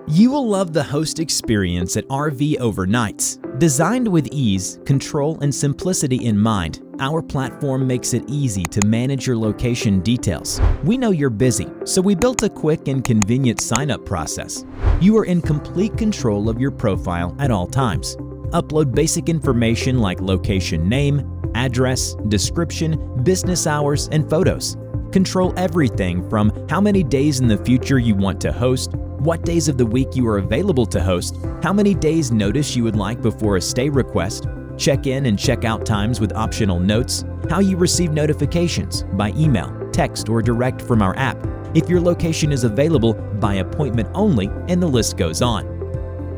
You will love the host experience at RV Overnights. Designed with ease, control, and simplicity in mind, our platform makes it easy to manage your location details. We know you're busy, so we built a quick and convenient sign-up process. You are in complete control of your profile at all times. Upload basic information like location name, address, description, business hours, and photos. Control everything from how many days in the future you want to host, what days of the week you are available to host, how many days notice you would like before a stay request, check-in and check-out times with optional notes, how you receive notifications by email, text, or direct from our app, if your location is available by appointment only, and the list goes on.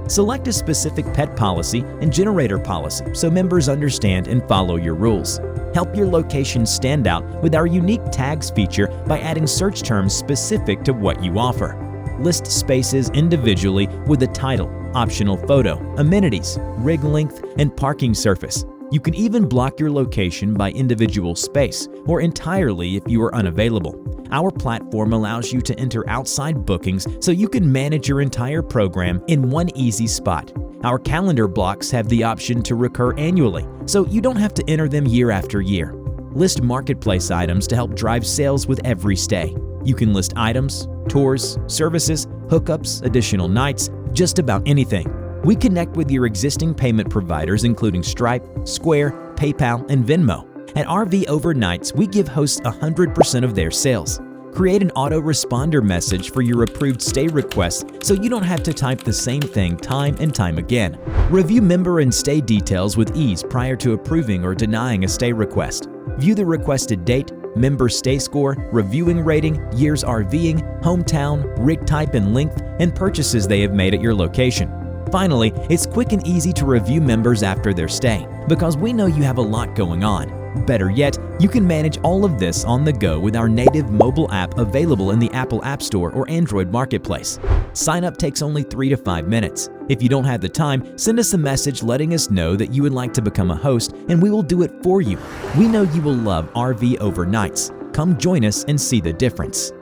Select a specific pet policy and generator policy so members understand and follow your rules. Help your location stand out with our unique tags feature by adding search terms specific to what you offer. List spaces individually with a title, optional photo, amenities, rig length, and parking surface. You can even block your location by individual space or entirely if you are unavailable. Our platform allows you to enter outside bookings so you can manage your entire program in one easy spot. Our calendar blocks have the option to recur annually, so you don't have to enter them year after year. List marketplace items to help drive sales with every stay. You can list items, tours, services, hookups, additional nights, just about anything. We connect with your existing payment providers including Stripe, Square, PayPal, and Venmo. At RV Overnights, we give hosts 100% of their sales. Create an autoresponder message for your approved stay requests so you don't have to type the same thing time and time again. Review member and stay details with ease prior to approving or denying a stay request. View the requested date, member stay score, reviewing rating, years RVing, hometown, rig type and length, and purchases they have made at your location. Finally, it's quick and easy to review members after their stay because we know you have a lot going on. Better yet, you can manage all of this on the go with our native mobile app available in the Apple App Store or Android Marketplace. Sign up takes only 3 to 5 minutes. If you don't have the time, send us a message letting us know that you would like to become a host and we will do it for you. We know you will love RV Overnights. Come join us and see the difference.